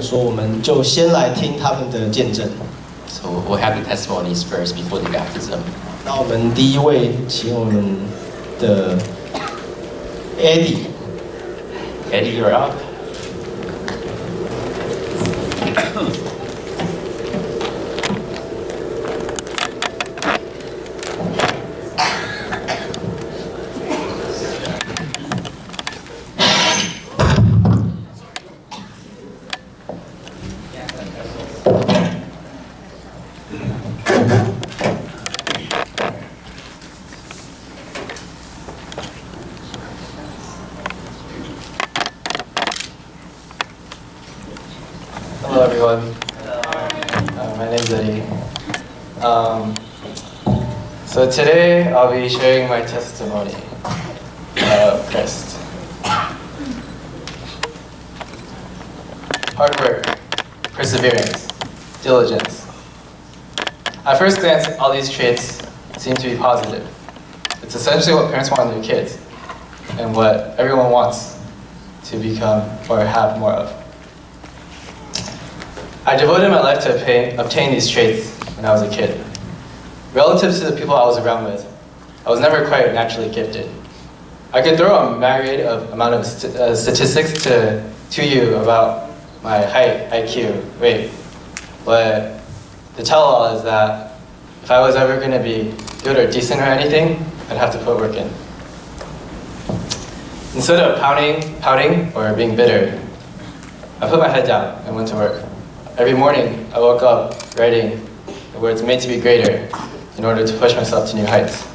说，我们就先来听他们的见证。So we'll have the testimonies first before the baptism. 那我们第一位请我们的 Eddie， you're up. Hello everyone, my name is Eddie. So today I'll be sharing my testimony of Christ. Hard work, perseverance, diligence. At first glance, all these traits seem to be positive. It's essentially what parents want in their kids and what everyone wants to become or have more of. I devoted my life to obtain these traits when I was a kid. Relative to the people I was around with, I was never quite naturally gifted. I could throw a myriad amount of statistics to you about my height, IQ, weight, but the tell-all is that if I was ever going to be good or decent or anything, I'd have to put work in. Instead of pouting, or being bitter, I put my head down and went to work. Every morning, I woke up writing the words "made to be greater" in order to push myself to new heights.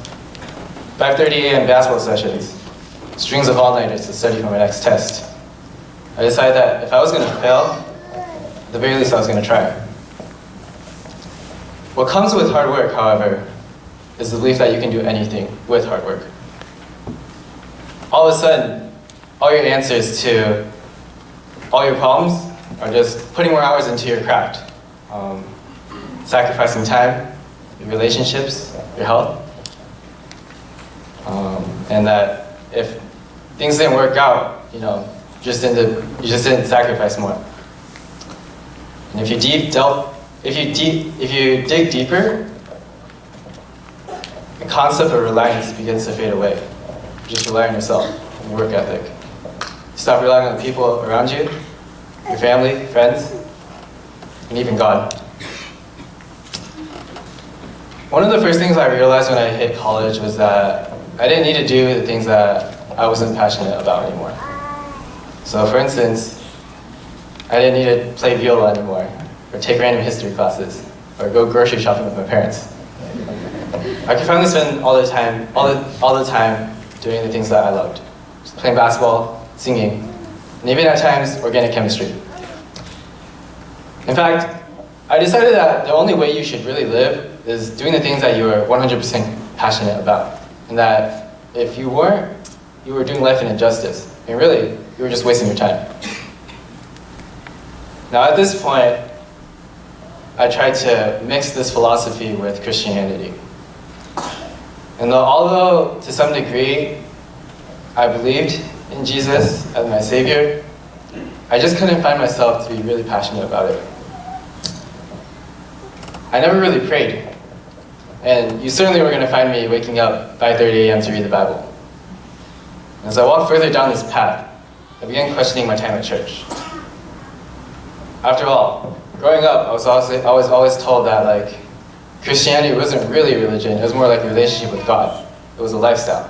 5:30 a.m. basketball sessions, strings of all-nighters to study for my next test. I decided that if I was going to fail, at the very least I was going to try. What comes with hard work, however, is the belief that you can do anything with hard work. All of a sudden, all your answers to all your problems are just putting more hours into your craft, sacrificing time, your relationships, your health, and that if things didn't work out, you just didn't sacrifice more. And if you dig deeper, the concept of reliance begins to fade away. You just rely on yourself and your work ethic. You stop relying on the people around you, your family, friends, and even God. One of the first things I realized when I hit college was that I didn't need to do the things that I wasn't passionate about anymore. So for instance, I didn't need to play viola anymore, or take random history classes, or go grocery shopping with my parents. I could finally spend all the time doing the things that I loved. Just playing basketball, singing, and even at times, organic chemistry. In fact, I decided that the only way you should really live is doing the things that you are 100% passionate about. And that if you weren't, you were doing life an injustice. And really, you were just wasting your time. Now at this point, I tried to mix this philosophy with Christianity. And although to some degree, I believed in Jesus as my Savior, I just couldn't find myself to be really passionate about it. I never really prayed. And you certainly were going to find me waking up 5:30 a.m. to read the Bible. As I walked further down this path, I began questioning my time at church. After all, growing up, I was always told that Christianity wasn't really a religion, it was more like a relationship with God. It was a lifestyle.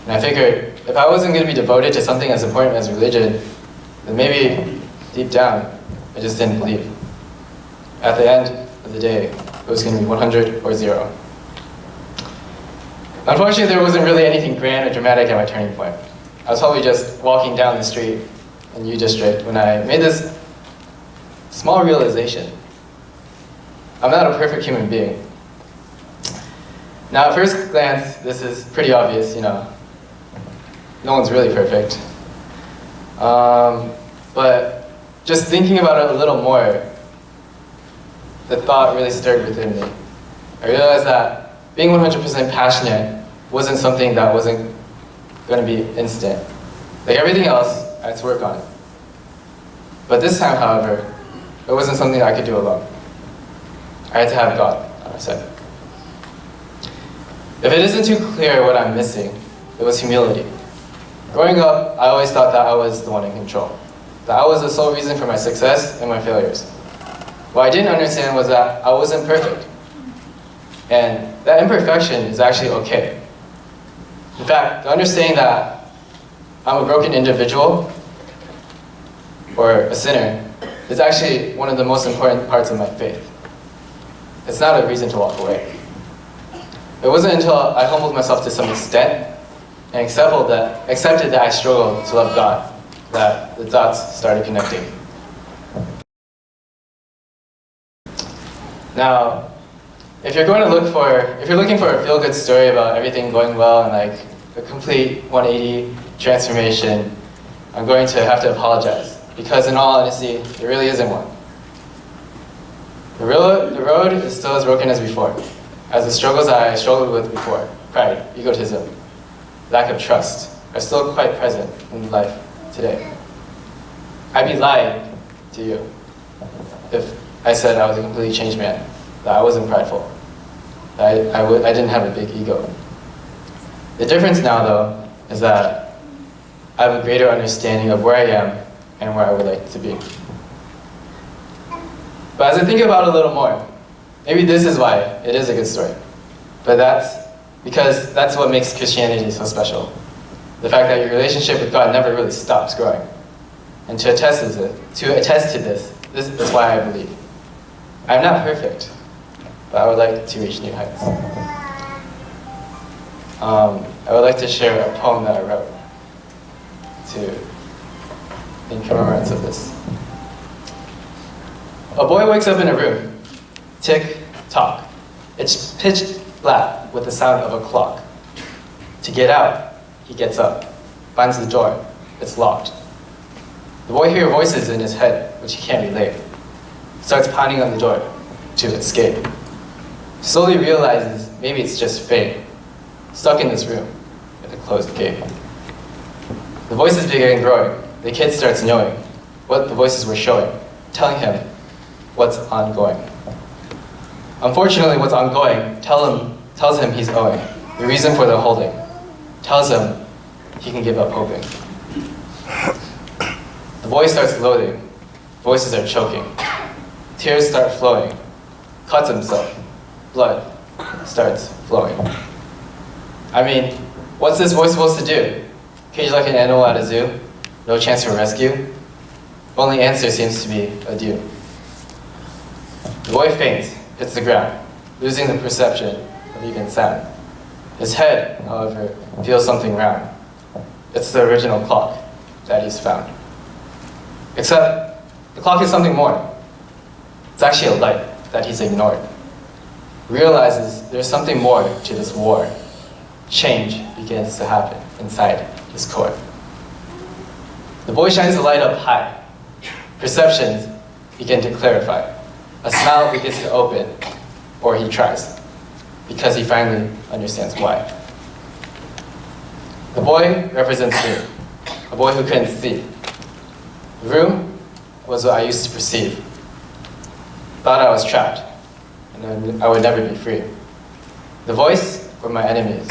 And I figured, if I wasn't going to be devoted to something as important as religion, then maybe deep down, I just didn't believe. At the end of the day, it was going to be 100 or 0. Unfortunately, there wasn't really anything grand or dramatic at my turning point. I was probably just walking down the street in U District when I made this small realization. I'm not a perfect human being. Now, at first glance, this is pretty obvious, no one's really perfect. But just thinking about it a little more, the thought really stirred within me. I realized that being 100% passionate wasn't something that wasn't going to be instant. Like everything else, I had to work on it. But this time, however, it wasn't something I could do alone. I had to have God on our side. If it isn't too clear what I'm missing, it was humility. Growing up, I always thought that I was the one in control, that I was the sole reason for my success and my failures. What I didn't understand was that I wasn't perfect, and that imperfection is actually okay. In fact, the understanding that I'm a broken individual or a sinner is actually one of the most important parts of my faith. It's not a reason to walk away. It wasn't until I humbled myself to some extent and accepted that I struggled to love God that the dots started connecting. Now, if you're looking for a feel-good story about everything going well and like a complete 180 transformation, I'm going to have to apologize, because in all honesty, there really isn't one. The road is still as broken as before, as the struggles I struggled with before, pride, egotism, lack of trust, are still quite present in life today. I'd be lying to you if I said I was a completely changed man, that I wasn't prideful, that I didn't have a big ego. The difference now, though, is that I have a greater understanding of where I am and where I would like to be. But as I think about it a little more, maybe this is why it is a good story. But that's because that's what makes Christianity so special. The fact that your relationship with God never really stops growing. And to attest to this is why I believe. I'm not perfect, but I would like to reach new heights. I would like to share a poem that I wrote in commemoration of this. A boy wakes up in a room. Tick, tock. It's pitch black with the sound of a clock. To get out, he gets up, finds the door. It's locked. The boy hears voices in his head, which he can't relate. Starts pounding on the door to escape. Slowly realizes maybe it's just fate. Stuck in this room with a closed gate. The voices begin growing. The kid starts knowing what the voices were showing, telling him what's ongoing. Unfortunately, what's ongoing tells him he's owing, the reason for the holding, tells him he can give up hoping. The boy starts loading, voices are choking, tears start flowing, cuts himself, blood starts flowing. I mean, what's this boy supposed to do? Caged like an animal at a zoo, no chance for rescue? Only answer seems to be adieu. The boy faints, hits the ground, losing the perception of even sound. His head, however, feels something round. It's the original clock that he's found. Except, the clock is something more. It's actually a light that he's ignored. Realizes there's something more to this war. Change begins to happen inside his core. The boy shines the light up high. Perceptions begin to clarify. A smile begins to open, or he tries, because he finally understands why. The boy represents me, a boy who couldn't see. The room was what I used to perceive. Thought I was trapped, and I would never be free. The voice were my enemies,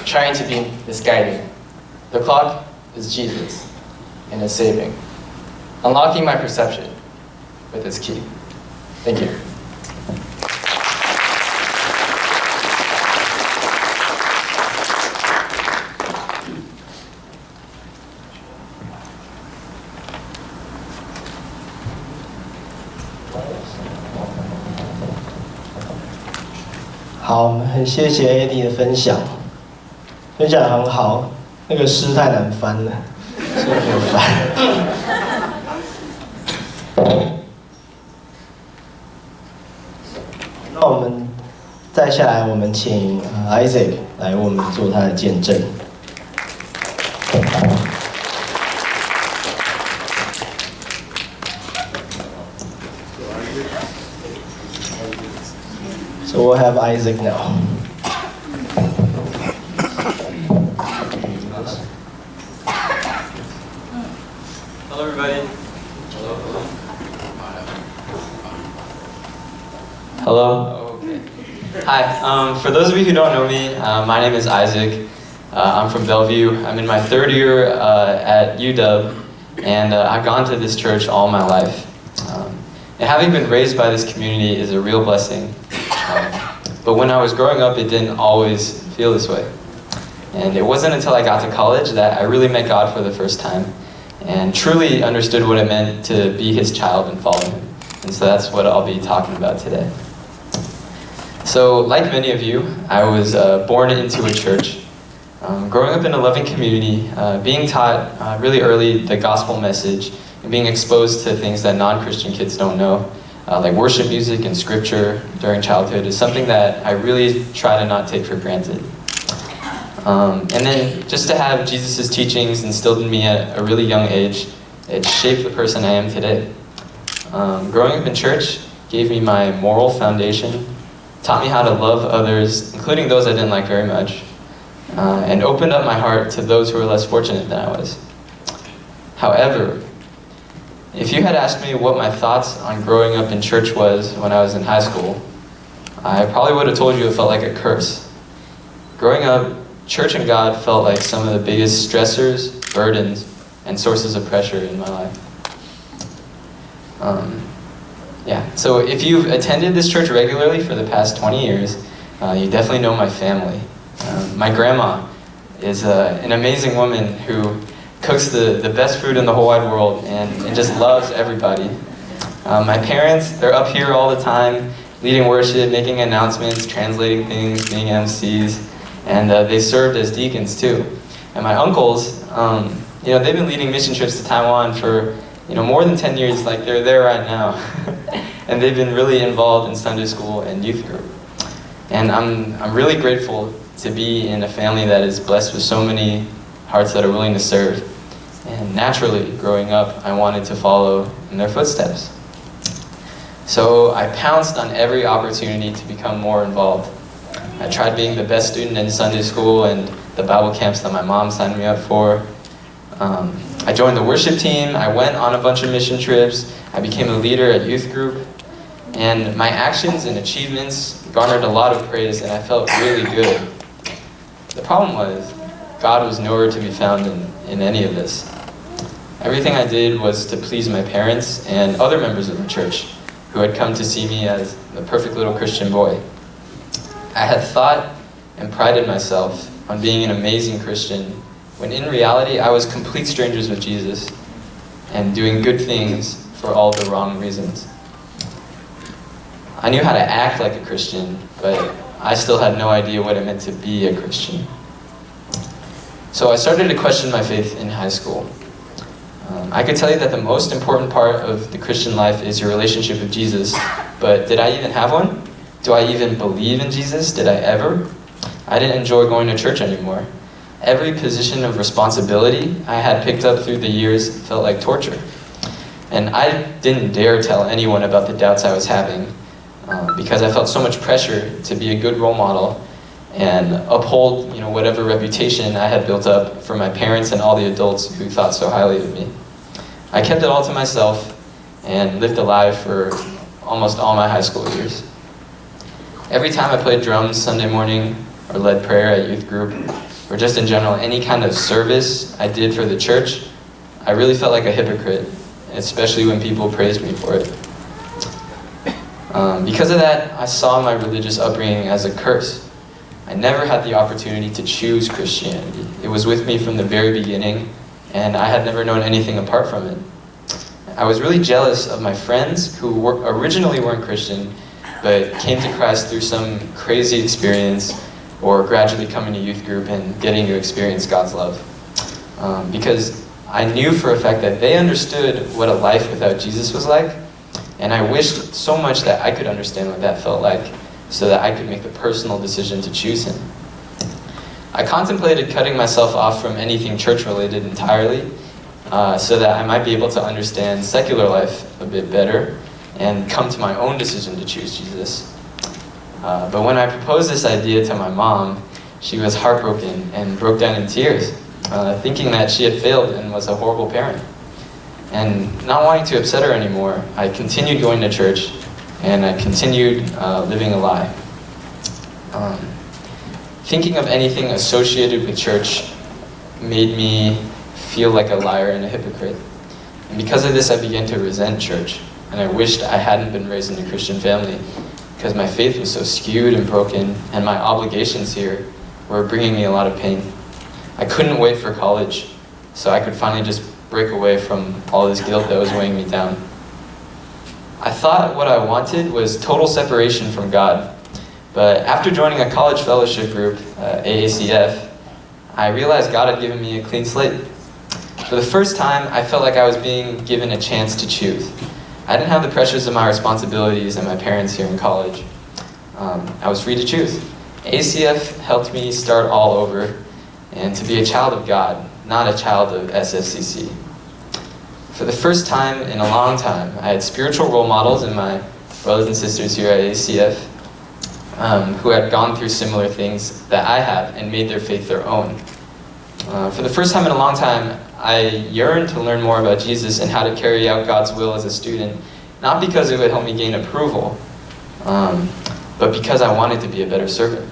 trying to be misguiding. The clock is Jesus, and is saving, unlocking my perception with its key. Thank you.好，很谢谢 AD 的分享，分享得很好。那个诗太难翻了，所以没有翻。那我们再下来，我们请Isaac 来为我们做他的见证。So we'll have Isaac now. Hello everybody. Hello. Hello? Okay. Hi, for those of you who don't know me, my name is Isaac. I'm from Bellevue. I'm in my third year at UW, and I've gone to this church all my life. And having been raised by this community is a real blessing. But when I was growing up, it didn't always feel this way. And it wasn't until I got to college that I really met God for the first time and truly understood what it meant to be His child and follow Him. And so that's what I'll be talking about today. So, like many of you, I was born into a church. Growing up in a loving community, being taught really early the gospel message, and being exposed to things that non-Christian kids don't know, like worship music and scripture during childhood, is something that I really try to not take for granted. And then just to have Jesus' teachings instilled in me at a really young age, it shaped the person I am today. Growing up in church gave me my moral foundation, taught me how to love others, including those I didn't like very much, and opened up my heart to those who were less fortunate than I was. However, if you had asked me what my thoughts on growing up in church was when I was in high school, I probably would have told you it felt like a curse. Growing up, church and God felt like some of the biggest stressors, burdens, and sources of pressure in my life. So if you've attended this church regularly for the past 20 years, you definitely know my family. My grandma is an amazing woman who cooks the best food in the whole wide world and just loves everybody. My parents, they're up here all the time, leading worship, making announcements, translating things, being MCs, and they served as deacons too. And my uncles, they've been leading mission trips to Taiwan for more than 10 years, like they're there right now. And they've been really involved in Sunday school and youth group. And I'm really grateful to be in a family that is blessed with so many hearts that are willing to serve. And naturally, growing up, I wanted to follow in their footsteps. So I pounced on every opportunity to become more involved. I tried being the best student in Sunday school and the Bible camps that my mom signed me up for. I joined the worship team, I went on a bunch of mission trips, I became a leader at youth group, and my actions and achievements garnered a lot of praise and I felt really good. The problem was, God was nowhere to be found in any of this. Everything I did was to please my parents and other members of the church who had come to see me as the perfect little Christian boy. I had thought and prided myself on being an amazing Christian, when in reality I was complete strangers with Jesus and doing good things for all the wrong reasons. I knew how to act like a Christian, but I still had no idea what it meant to be a Christian. So I started to question my faith in high school. I could tell you that the most important part of the Christian life is your relationship with Jesus, but did I even have one? Do I even believe in Jesus? Did I ever? I didn't enjoy going to church anymore. Every position of responsibility I had picked up through the years felt like torture. And I didn't dare tell anyone about the doubts I was having because I felt so much pressure to be a good role model and uphold whatever reputation I had built up for my parents and all the adults who thought so highly of me. I kept it all to myself and lived a lie for almost all my high school years. Every time I played drums Sunday morning or led prayer at youth group, or just in general, any kind of service I did for the church, I really felt like a hypocrite, especially when people praised me for it. Because of that, I saw my religious upbringing as a curse. I never had the opportunity to choose Christianity. It was with me from the very beginning, and I had never known anything apart from it. I was really jealous of my friends who originally weren't Christian, but came to Christ through some crazy experience or gradually coming to youth group and getting to experience God's love. Because I knew for a fact that they understood what a life without Jesus was like, and I wished so much that I could understand what that felt like so that I could make the personal decision to choose Him. I contemplated cutting myself off from anything church-related entirely so that I might be able to understand secular life a bit better and come to my own decision to choose Jesus. But when I proposed this idea to my mom, she was heartbroken and broke down in tears, thinking that she had failed and was a horrible parent. And not wanting to upset her anymore, I continued going to church, and I continued living a lie. Thinking of anything associated with church made me feel like a liar and a hypocrite. And because of this, I began to resent church, and I wished I hadn't been raised in a Christian family, because my faith was so skewed and broken, and my obligations here were bringing me a lot of pain. I couldn't wait for college, so I could finally just break away from all this guilt that was weighing me down. I thought what I wanted was total separation from God, but after joining a college fellowship group, AACF, I realized God had given me a clean slate. For the first time, I felt like I was being given a chance to choose. I didn't have the pressures of my responsibilities and my parents here in college. I was free to choose. ACF helped me start all over and to be a child of God, not a child of SFCC. For the first time in a long time, I had spiritual role models in my brothers and sisters here at ACF who had gone through similar things that I have and made their faith their own. For the first time in a long time, I yearned to learn more about Jesus and how to carry out God's will as a student, not because it would help me gain approval, but because I wanted to be a better servant.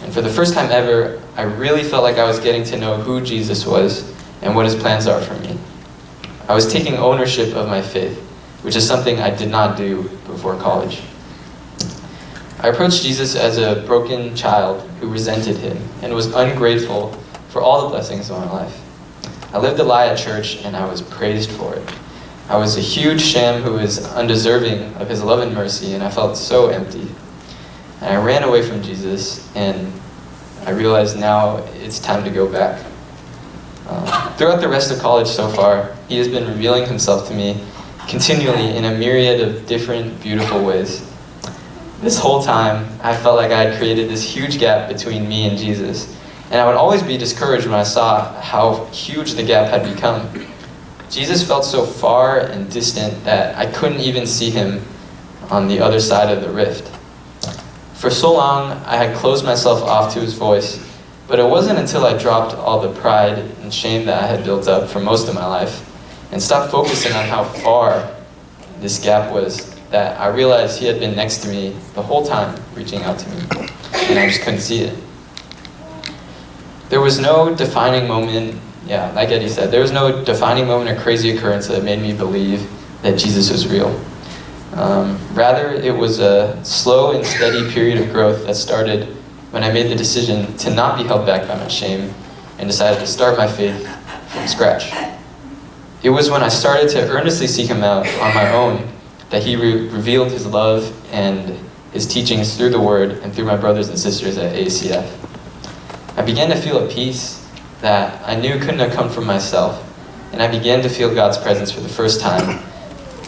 And for the first time ever, I really felt like I was getting to know who Jesus was and what his plans are for me. I was taking ownership of my faith, which is something I did not do before college. I approached Jesus as a broken child who resented him and was ungrateful for all the blessings of my life. I lived a lie at church and I was praised for it. I was a huge sham who was undeserving of his love and mercy, and I felt so empty. And I ran away from Jesus, and I realized now it's time to go back. Throughout the rest of college so far, he has been revealing himself to me continually in a myriad of different, beautiful ways. This whole time, I felt like I had created this huge gap between me and Jesus, and I would always be discouraged when I saw how huge the gap had become. Jesus felt so far and distant that I couldn't even see him on the other side of the rift. For so long, I had closed myself off to his voice, but it wasn't until I dropped all the pride and shame that I had built up for most of my life and stopped focusing on how far this gap was that I realized he had been next to me the whole time, reaching out to me, and I just couldn't see it. There was no defining moment, like Eddie said, there was no defining moment or crazy occurrence that made me believe that Jesus was real. Rather, it was a slow and steady period of growth that started when I made the decision to not be held back by my shame and decided to start my faith from scratch. It was when I started to earnestly seek him out on my own that he revealed his love and his teachings through the Word and through my brothers and sisters at ACF. I began to feel a peace that I knew couldn't have come from myself, and I began to feel God's presence for the first time.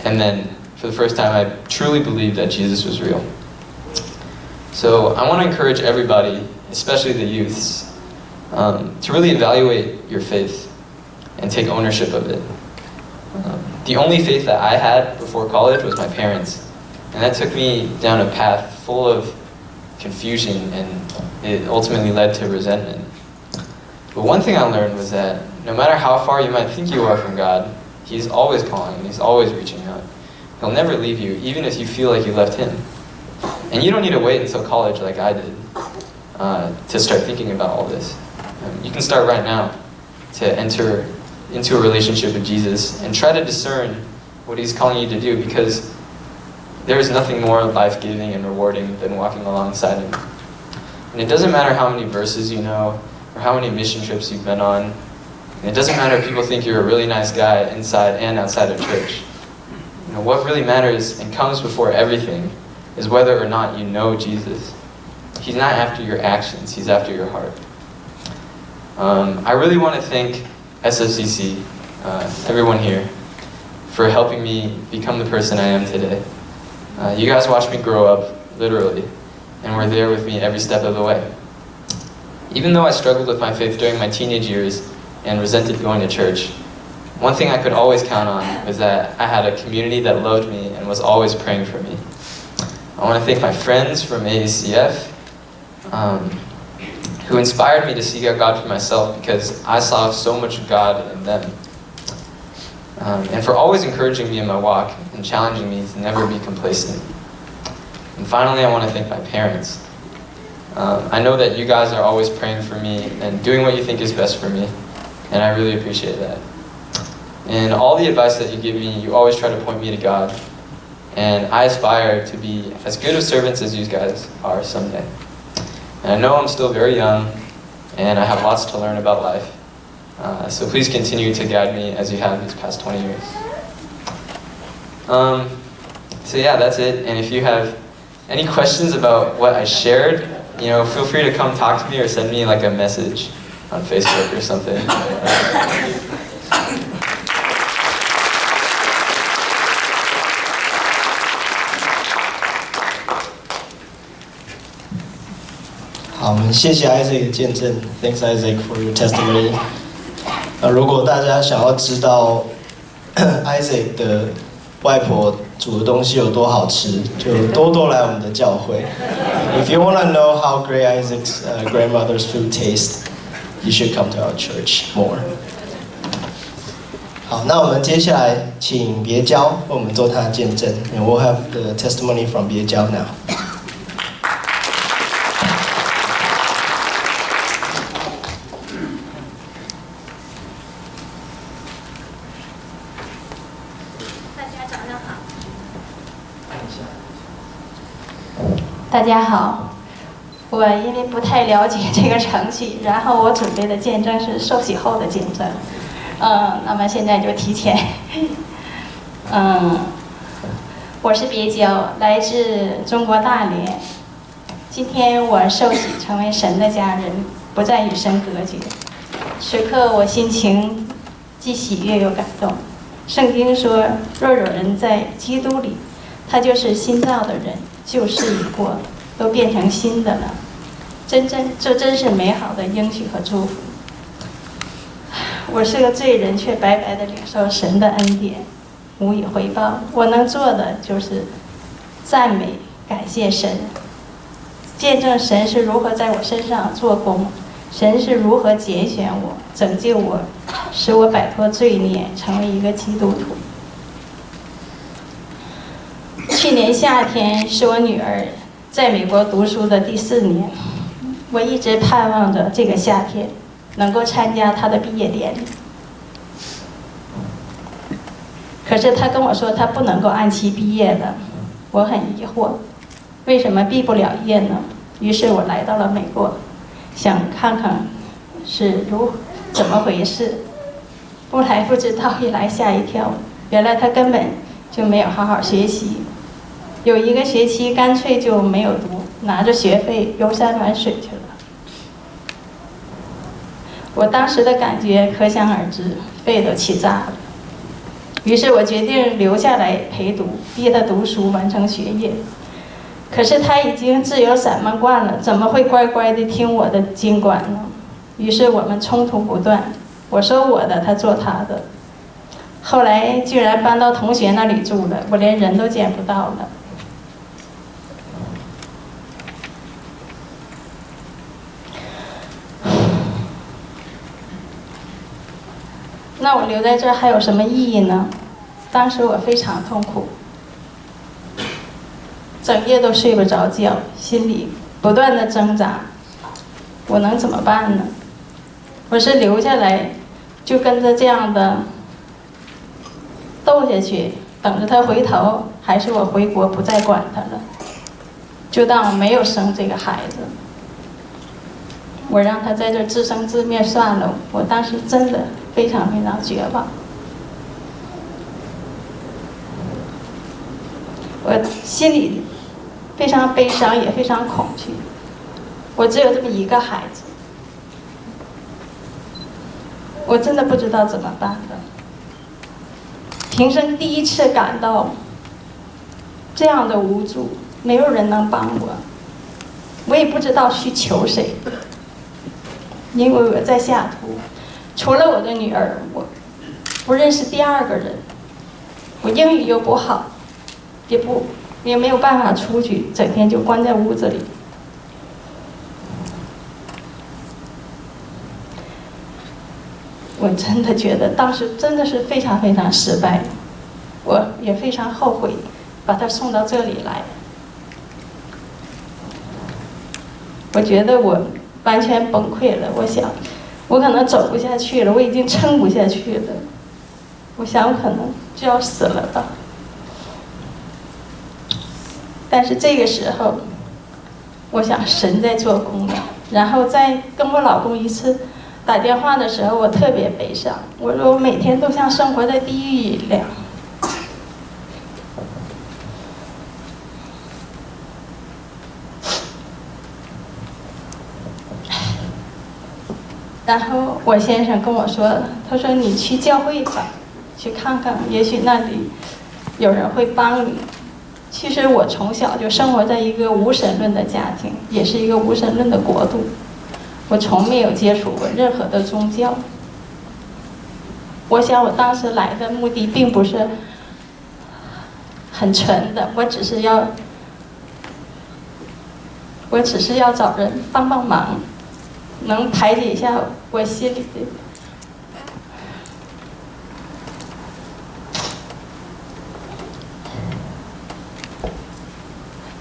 And then, for the first time, I truly believed that Jesus was real. So I want to encourage everybody, especially the youths, to really evaluate your faith and take ownership of it. The only faith that I had before college was my parents, and that took me down a path full of confusion, and it ultimately led to resentment. But one thing I learned was that no matter how far you might think you are from God, he's always calling, he's always reaching out. He'll never leave you, even if you feel like you left him. And you don't need to wait until college like I did to start thinking about all this. You can start right now to enter into a relationship with Jesus and try to discern what he's calling you to do, because there is nothing more life-giving and rewarding than walking alongside him. And it doesn't matter how many verses you know or how many mission trips you've been on. And it doesn't matter if people think you're a really nice guy inside and outside of church. You know, what really matters and comes before everything is whether or not you know Jesus. He's not after your actions, he's after your heart. I really want to thank SFCC, everyone here, for helping me become the person I am today. You guys watched me grow up, literally, and were there with me every step of the way. Even though I struggled with my faith during my teenage years and resented going to church, one thing I could always count on was that I had a community that loved me and was always praying for me. I want to thank my friends from ACF, who inspired me to seek out God for myself because I saw so much of God in them. And for always encouraging me in my walk and challenging me to never be complacent. finally, I want to thank my parents. I know that you guys are always praying for me and doing what you think is best for me, and I really appreciate that. And all the advice that you give me, you always try to point me to God, and I aspire to be as good of servants as you guys are someday. And I know I'm still very young, and I have lots to learn about life. So please continue to guide me as you have these past 20 years. So yeah, that's it. And if you have any questions about what I shared, feel free to come talk to me or send me like a message on Facebook or something. 好，我们谢谢 Isaac 的见证 ，Thanks Isaac for your testimony。如果大家想要知道 Isaac 的外婆煮的东西有多好吃，就多多来我们的教会。If you want to know how great Isaac's grandmother's food tastes, you should come to our church more. 好，那我们接下来请别教为我们做他的见证。And we'll have the testimony from 别教 now. 大家好，我因为不太了解这个程序，然后我准备的见证是受洗后的见证，那么现在就提前，我是别娇，来自中国大连，今天我受洗成为神的家人，不再与神隔绝，此刻我心情既喜悦又感动。圣经说，若有人在基督里，他就是新造的人，旧事已过，都变成新的了。这真是美好的应许和祝福。我是个罪人，却白白的领受神的恩典，无以回报。我能做的就是赞美、感谢神，见证神是如何在我身上做工，神是如何拣选我、拯救我，使我摆脱罪孽，成为一个基督徒。去年夏天是我女儿在美国读书的第4年，我一直盼望着这个夏天能够参加她的毕业典礼。可是她跟我说她不能够按期毕业的，我很疑惑，为什么毕不了业呢？于是我来到了美国，想看看是怎么回事。不来不知道，一来吓一跳，原来她根本就没有好好学习。有1个学期干脆就没有读，拿着学费游山玩水去了。我当时的感觉可想而知，肺都气炸了。于是我决定留下来陪读，逼他读书完成学业。可是他已经自由散漫惯了，怎么会乖乖地听我的经管呢？于是我们冲突不断，我说我的，他做他的。后来居然搬到同学那里住了，我连人都见不到了。那我留在这儿还有什么意义呢？当时我非常痛苦，整夜都睡不着觉，心里不断的挣扎，我能怎么办呢？我是留下来就跟着这样的斗下去，等着他回头，还是我回国不再管他了，就当我没有生这个孩子，我让他在这自生自灭算了。我当时真的非常非常绝望，我心里非常悲伤，也非常恐惧。我只有这么1个孩子，我真的不知道怎么办了。平生第一次感到这样的无助，没有人能帮我，我也不知道去求谁，因为我在西雅图。除了我的女儿，我不认识第2个人。我英语又不好，也没有办法出去，整天就关在屋子里。我真的觉得当时真的是非常非常失败，我也非常后悔把她送到这里来。我觉得我完全崩溃了。我想，我可能走不下去了，我已经撑不下去了。我想我可能就要死了吧。但是这个时候，我想神在做工了。然后在跟我老公一次打电话的时候，我特别悲伤。我说我每天都像生活在地狱一样。然后我先生跟我说，他说你去教会吧，去看看，也许那里有人会帮你。其实我从小就生活在一个无神论的家庭，也是一个无神论的国度。我从没有接触过任何的宗教。我想我当时来的目的并不是很纯的，我只是要找人帮帮忙，能排解一下我心里的。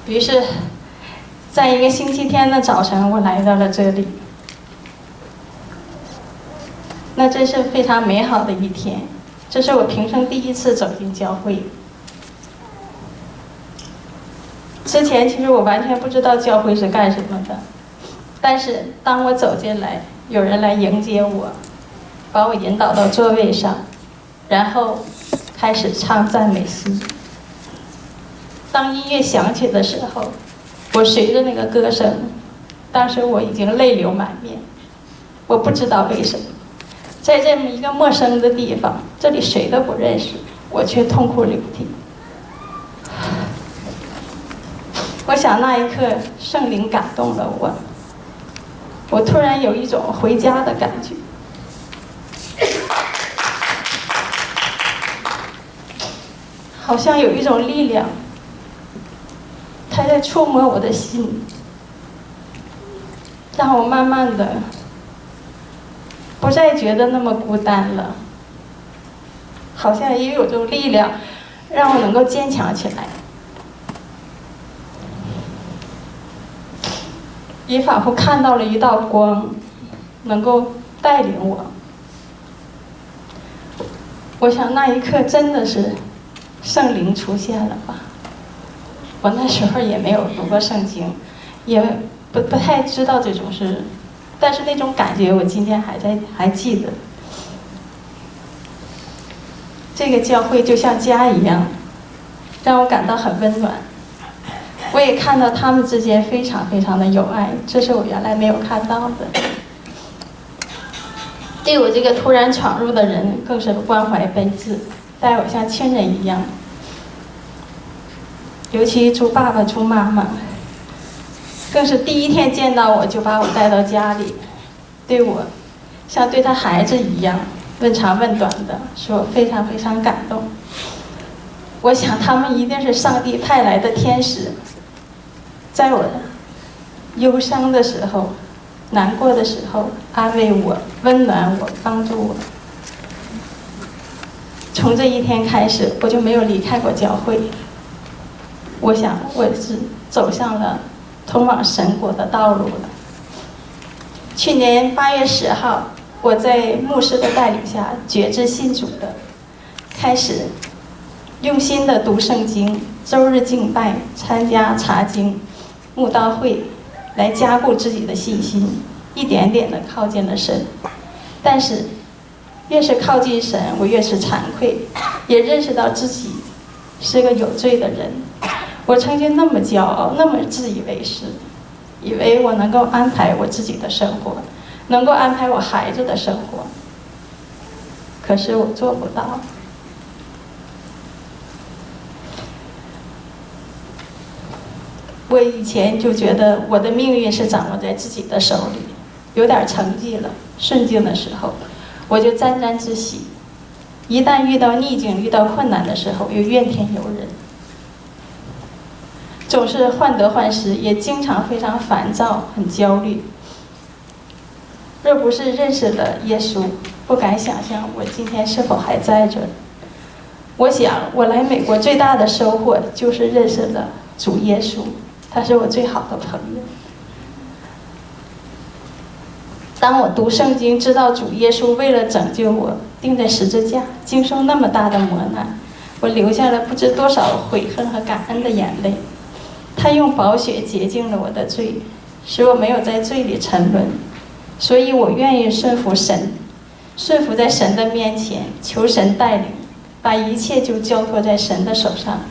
于是，在一个星期天的早晨，我来到了这里。那真是非常美好的一天，这是我平生第一次走进教会。之前其实我完全不知道教会是干什么的，但是当我走进来，有人来迎接我，把我引导到座位上，然后开始唱赞美诗。当音乐响起的时候，我随着那个歌声，当时我已经泪流满面。我不知道为什么，在这么一个陌生的地方，这里谁都不认识，我却痛哭流涕。我想那一刻圣灵感动了我，我突然有一种回家的感觉。好像有一种力量，它在触摸我的心，让我慢慢的不再觉得那么孤单了。好像也有种力量，让我能够坚强起来，也仿佛看到了一道光，能够带领我。我想那一刻真的是圣灵出现了吧。我那时候也没有读过圣经，也不太知道这种事，但是那种感觉我今天还记得。这个教会就像家一样，让我感到很温暖。我也看到他们之间非常非常的有爱，这是我原来没有看到的。对我这个突然闯入的人更是关怀备至，待我像亲人一样。尤其猪爸爸、猪妈妈，更是第一天见到我就把我带到家里，对我像对他孩子一样问长问短的，使我非常非常感动。我想他们一定是上帝派来的天使，在我忧伤的时候、难过的时候安慰我、温暖我、帮助我。从这一天开始，我就没有离开过教会。我想我是走上了通往神国的道路了。去年8月10号，我在牧师的带领下决志信主的，开始用心的读圣经，周日敬拜，参加查经、慕道会，来加固自己的信心，一点点的靠近了神。但是越是靠近神，我越是惭愧，也认识到自己是个有罪的人。我曾经那么骄傲，那么自以为是，以为我能够安排我自己的生活，能够安排我孩子的生活，可是我做不到。我以前就觉得我的命运是掌握在自己的手里，有点成绩了，顺境的时候我就沾沾自喜，一旦遇到逆境、遇到困难的时候又怨天尤人，总是患得患失，也经常非常烦躁、很焦虑。若不是认识了耶稣，不敢想象我今天是否还在这。我想我来美国最大的收获就是认识了主耶稣，他是我最好的朋友。当我读圣经，知道主耶稣为了拯救我，钉在十字架，经受那么大的磨难，我流下了不知多少悔恨和感恩的眼泪。他用宝血洁净了我的罪，使我没有在罪里沉沦。所以我愿意顺服神，顺服在神的面前，求神带领，把一切就交托在神的手上，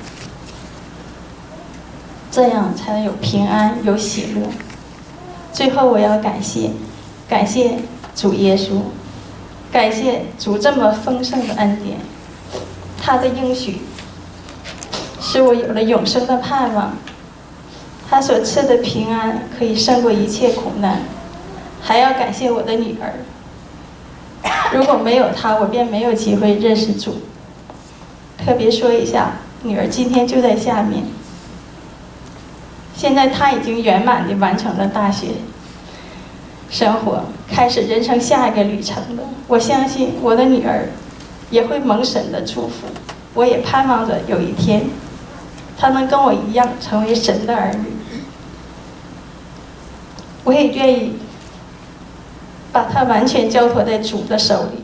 这样才能有平安，有喜乐。最后我要感谢主耶稣，感谢主这么丰盛的恩典，他的应许使我有了永生的盼望，他所赐的平安可以胜过一切苦难。还要感谢我的女儿，如果没有她，我便没有机会认识主。特别说一下，女儿今天就在下面，现在她已经圆满地完成了大学生活，开始人生下一个旅程了。我相信我的女儿也会蒙神的祝福，我也盼望着有一天她能跟我一样成为神的儿女。我也愿意把它完全交托在主的手里，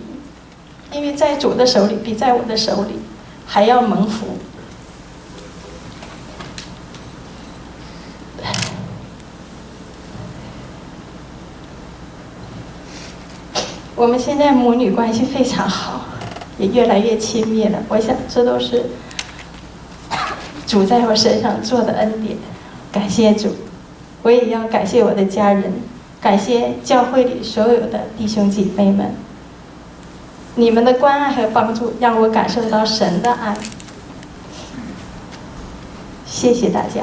因为在主的手里比在我的手里还要蒙福。我们现在母女关系非常好，也越来越亲密了。我想这都是主在我身上做的恩典，感谢主。我也要感谢我的家人，感谢教会里所有的弟兄姐妹们，你们的关爱和帮助让我感受到神的爱。谢谢大家。